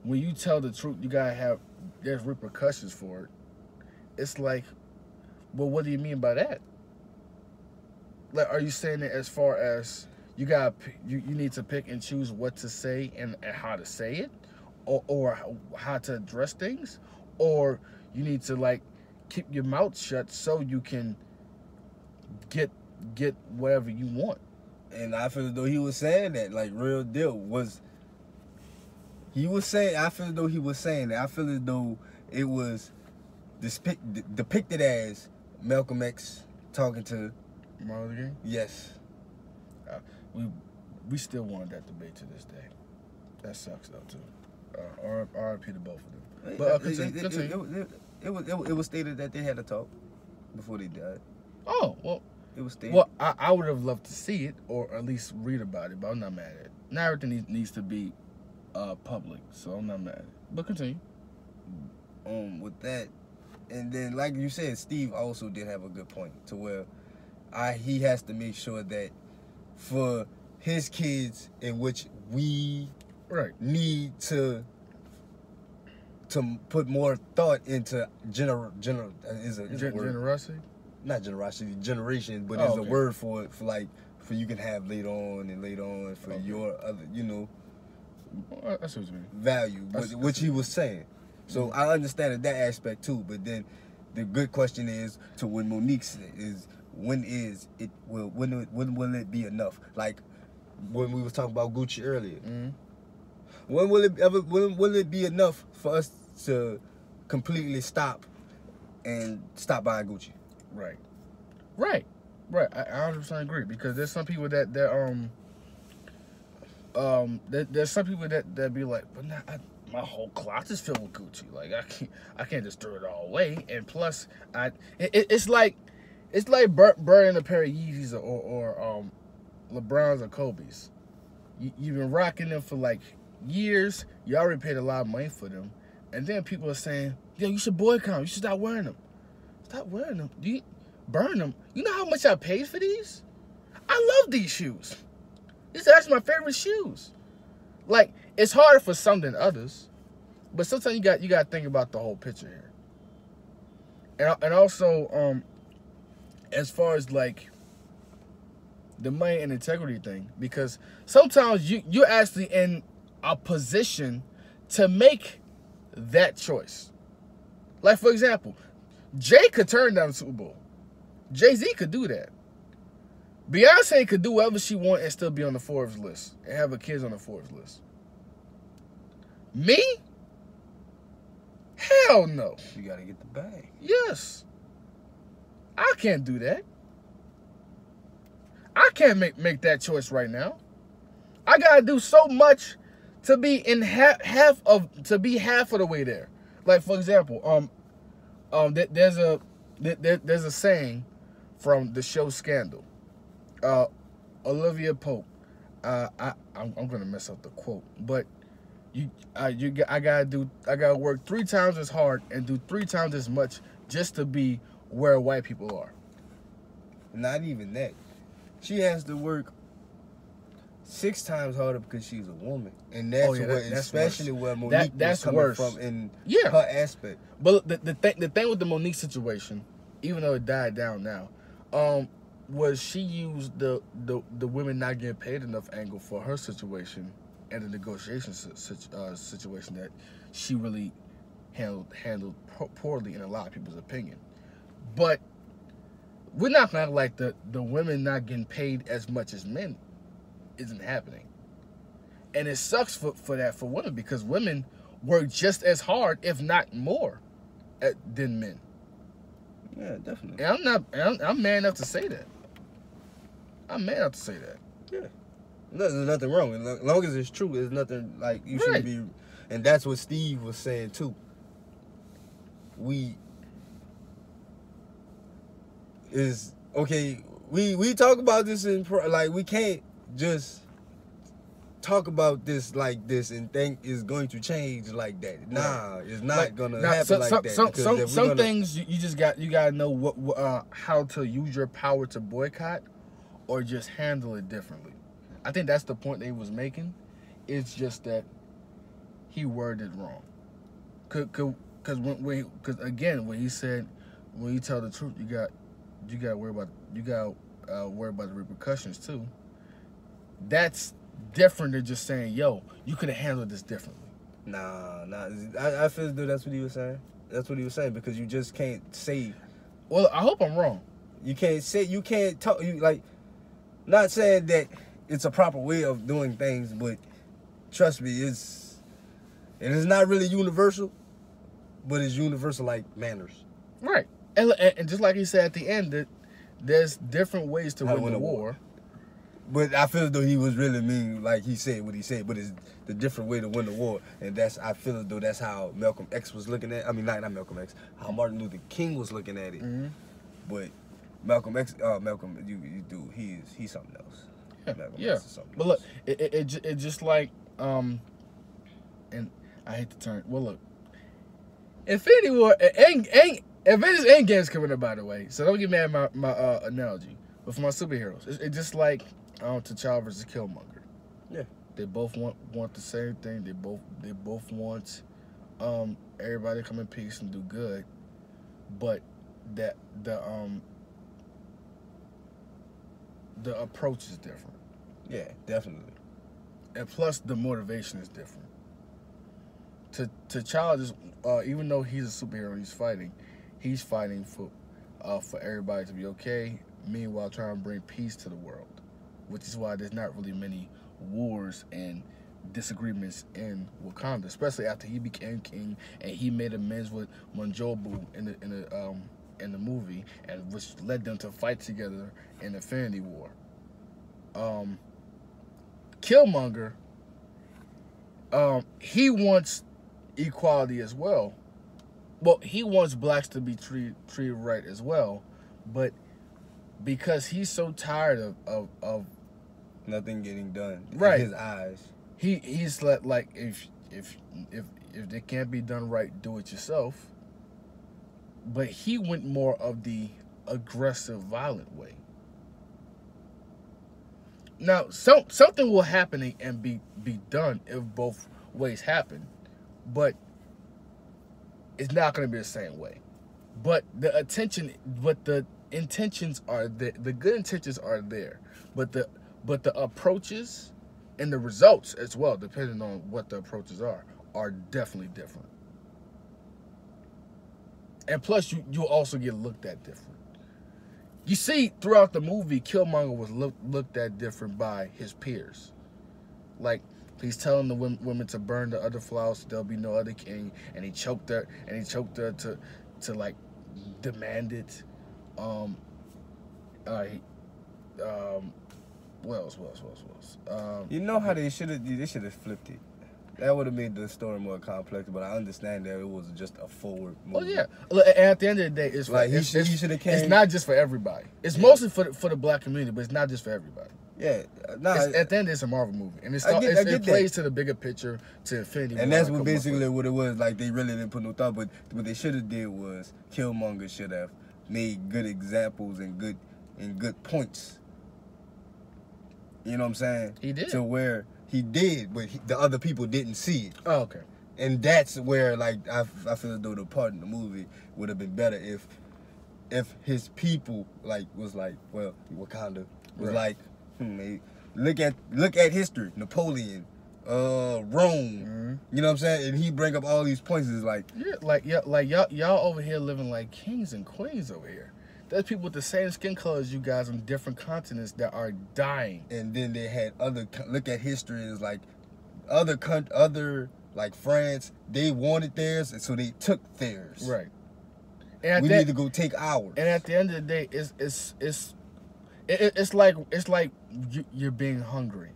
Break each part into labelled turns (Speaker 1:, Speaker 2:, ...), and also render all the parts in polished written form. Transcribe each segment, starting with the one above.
Speaker 1: when you tell the truth, you gotta have there's repercussions for it. It's like, well, what do you mean by that? Like, are you saying it as far as you need to pick and choose what to say and how to say it, or how to address things, or you need to like keep your mouth shut so you can get whatever you want.
Speaker 2: And I feel as though he was saying that, like, real deal was. He was saying. I feel as though he was saying that. I feel as though it was depicted as Malcolm X talking to
Speaker 1: Martin Luther King?
Speaker 2: Yes.
Speaker 1: We still wanted that debate to this day. That sucks though too. R.I.P. to both of them. But continue.
Speaker 2: It was stated that they had a talk before they died.
Speaker 1: Oh well.
Speaker 2: It was stated.
Speaker 1: Well, I would have loved to see it or at least read about it, but I'm not mad at it. Not everything needs to be public, so I'm not mad at it. But continue.
Speaker 2: With that, and then like you said, Steve also did have a good point to where he has to make sure that for his kids, in which we need to put more thought into
Speaker 1: generosity.
Speaker 2: Not generosity, generation, but it's a word for it, for you can have later on for your other,
Speaker 1: I see what you mean.
Speaker 2: Value, which he was saying. So I understand that aspect too, but then the good question is to when Monique said is when will it be enough? Like when we was talking about Gucci earlier. Mm-hmm. When will it be enough for us to completely stop buying Gucci?
Speaker 1: Right. I 100% agree because there's some people that there's some people that be like, but nah, my whole closet is filled with Gucci. Like I can't just throw it all away. And plus, it's like burning a pair of Yeezys or LeBrons or Kobe's. You've been rocking them for like years. You already paid a lot of money for them, and then people are saying, "Yo, you should boycott them. You should stop wearing them. Stop wearing them. Do you burn them? You know how much I paid for these? I love these shoes. These are actually my favorite shoes. Like, it's harder for some than others, but sometimes you got to think about the whole picture here. And also, as far as like the money and integrity thing, because sometimes you're actually in a position to make that choice. Like, for example, Jay could turn down the Super Bowl. Jay-Z could do that. Beyonce could do whatever she wants and still be on the Forbes list and have her kids on the Forbes list. Me? Hell no.
Speaker 2: You gotta get the bag.
Speaker 1: Yes. I can't do that. I can't make that choice right now. I gotta do so much to be in half of the way there. Like, for example, there's a saying from the show Scandal. Olivia Pope. I'm gonna mess up the quote, but I gotta work 3 times as hard and do 3 times as much just to be where white people are.
Speaker 2: Not even that. She has to work 6 times harder because she's a woman, and that's especially where Monique was coming from in her aspect.
Speaker 1: But the thing with the Monique situation, even though it died down now, was she used the women not getting paid enough angle for her situation and the negotiation situation that she really handled poorly in a lot of people's opinion. But we're not gonna act like the women not getting paid as much as men isn't happening. And it sucks for women because women work just as hard, if not more, than men.
Speaker 2: Yeah, definitely.
Speaker 1: And I'm man enough to say that.
Speaker 2: Yeah. There's nothing wrong. As long as it's true, there's nothing like you shouldn't be. And that's what Steve was saying too. We talk about this we can't just talk about this like this and think it's going to change like that. Nah, it's not gonna happen like that.
Speaker 1: Some things you just gotta know what how to use your power to boycott or just handle it differently. I think that's the point that he was making. It's just that he worded it wrong. Because again, when he said, when you tell the truth, you got to worry about the repercussions too. That's different than just saying, yo, you could have handled this differently.
Speaker 2: Nah. I feel as though that's what he was saying. That's what he was saying, because you just can't say.
Speaker 1: Well, I hope I'm wrong.
Speaker 2: You can't talk. You like, not saying that it's a proper way of doing things, but trust me, it is not really universal, but it's universal like manners.
Speaker 1: Right. And just like he said at the end, that there's different ways to win the war.
Speaker 2: But I feel as though he was really mean, like he said what he said, but it's the different way to win the war. And I feel as though that's how Malcolm X was looking at it. I mean, not Malcolm X, how Martin Luther King was looking at it.
Speaker 1: Mm-hmm.
Speaker 2: But Malcolm, he's something else.
Speaker 1: Yeah. But look, it just like, and I hate to turn, well look, Infinity War, Avengers Endgame's coming up, by the way, so don't get mad at my analogy. But for my superheroes, it's just like T'Challa versus Killmonger.
Speaker 2: Yeah.
Speaker 1: They both want the same thing. They both want everybody to come in peace and do good. But the approach is different.
Speaker 2: Yeah, definitely.
Speaker 1: And plus the motivation is different. T'Challa just even though he's a superhero, he's fighting for everybody to be okay. Meanwhile, trying to bring peace to the world, which is why there's not really many wars and disagreements in Wakanda, especially after he became king and he made amends with Monjobu in the movie, and which led them to fight together in Infinity War. Killmonger, he wants equality as well. Well, he wants blacks to be treated right as well, but because he's so tired of
Speaker 2: nothing getting done,
Speaker 1: right,
Speaker 2: in his eyes,
Speaker 1: he's like, if they can't be done right, do it yourself. But he went more of the aggressive, violent way. Now, something will happen and be done if both ways happen, but it's not going to be the same way. But the intentions are there. The good intentions are there, but the approaches and the results as well, depending on what the approaches are definitely different. And plus, you'll also get looked at different. You see, throughout the movie, Killmonger was looked at different by his peers. Like, he's telling the women to burn the other flowers, so there'll be no other king, and he choked her to like demand it. What else?
Speaker 2: You know how they should have flipped it. That would have made the story more complex, but I understand that it was just a forward movie.
Speaker 1: Oh yeah, and at the end of the day, it's like it's not just for everybody. It's mostly for the black community, but it's not just for everybody.
Speaker 2: Yeah,
Speaker 1: at the end, it's a Marvel movie, and it plays to the bigger picture, to Infinity War.
Speaker 2: And that's what basically what it was. Like, they really didn't put no thought, but what they should have did was Killmonger should have made good examples and good points. You know what I'm saying?
Speaker 1: He did.
Speaker 2: To where he did, but the other people didn't see it.
Speaker 1: Oh, okay.
Speaker 2: And that's where, like, I feel as though the part in the movie would have been better if his people was like, well, Wakanda was right. Like, look at history, Napoleon, Rome. Mm-hmm. You know what I'm saying? And he bring up all these points. It's like,
Speaker 1: y'all over here living like kings and queens over here. There's people with the same skin color as you guys on different continents that are dying.
Speaker 2: And then they had look at history as like other like France, they wanted theirs, and so they took theirs.
Speaker 1: Right.
Speaker 2: And we need to go take ours.
Speaker 1: And at the end of the day, it's like you're being hungry,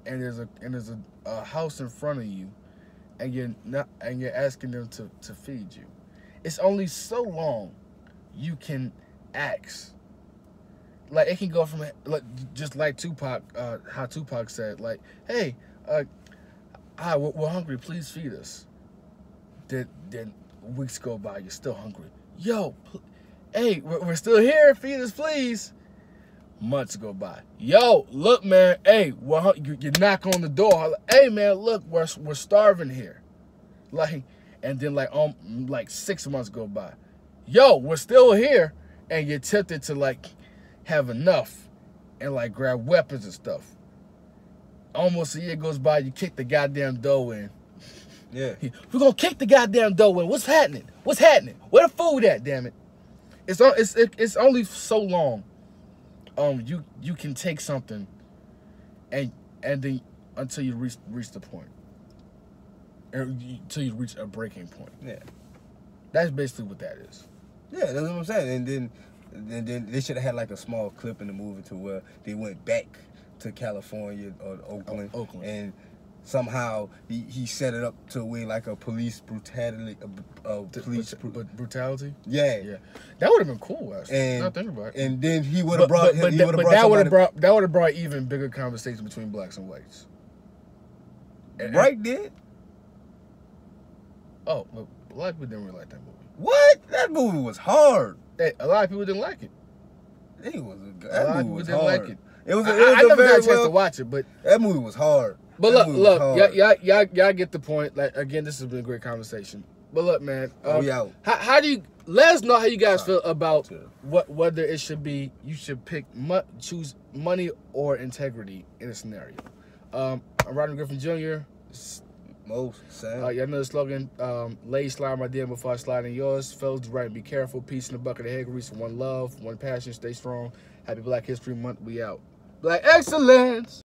Speaker 1: and there's a house in front of you, and you're asking them to feed you. It's only so long you can ask. Like, it can go from just like Tupac, how Tupac said, like, hey, hi, we're hungry, please feed us. Then weeks go by, you're still hungry. Yo, hey, we're still here, feed us, please. Months go by. Yo, look, man, hey, you knock on the door. Hey, man, look, we're starving here. Like, and then like 6 months go by. Yo, we're still here, and you're tempted to like have enough and like grab weapons and stuff. Almost a year goes by, you kick the goddamn door in.
Speaker 2: Yeah.
Speaker 1: We're gonna kick the goddamn door in. What's happening? What's happening? Where the food at? Damn it! It's only so long. You can take something, and then until you reach the point, until you reach a breaking point.
Speaker 2: Yeah. That's
Speaker 1: basically what that is.
Speaker 2: Yeah, that's what I'm saying. And then they should have had like a small clip in the movie to where they went back to California or Oakland. And somehow he set it up to where like a police brutality.
Speaker 1: Brutality?
Speaker 2: Yeah.
Speaker 1: Yeah. That would have been cool, actually.
Speaker 2: And,
Speaker 1: not thinking about it.
Speaker 2: And then he would have brought.
Speaker 1: That would have brought even bigger conversation between blacks and whites.
Speaker 2: Right did.
Speaker 1: Oh, look, a lot of people didn't really like that movie.
Speaker 2: What? That movie was hard.
Speaker 1: Hey, a lot of people didn't like it.
Speaker 2: That movie was
Speaker 1: didn't
Speaker 2: hard.
Speaker 1: like it.
Speaker 2: It was.
Speaker 1: I never got a chance to watch it, but
Speaker 2: that movie was hard.
Speaker 1: But look, y'all get the point. Like again, this has been a great conversation. But look, man, how do you let us know how you guys feel about whether it should be you should choose money or integrity in a scenario. I'm Rodney Griffin Jr.
Speaker 2: Most Sam.
Speaker 1: Y'all know the slogan, ladies slide my DM before I slide in yours. Fellas, do right and be careful. Peace in the bucket of head grease. One love, one passion. Stay strong. Happy Black History Month. We out. Black excellence.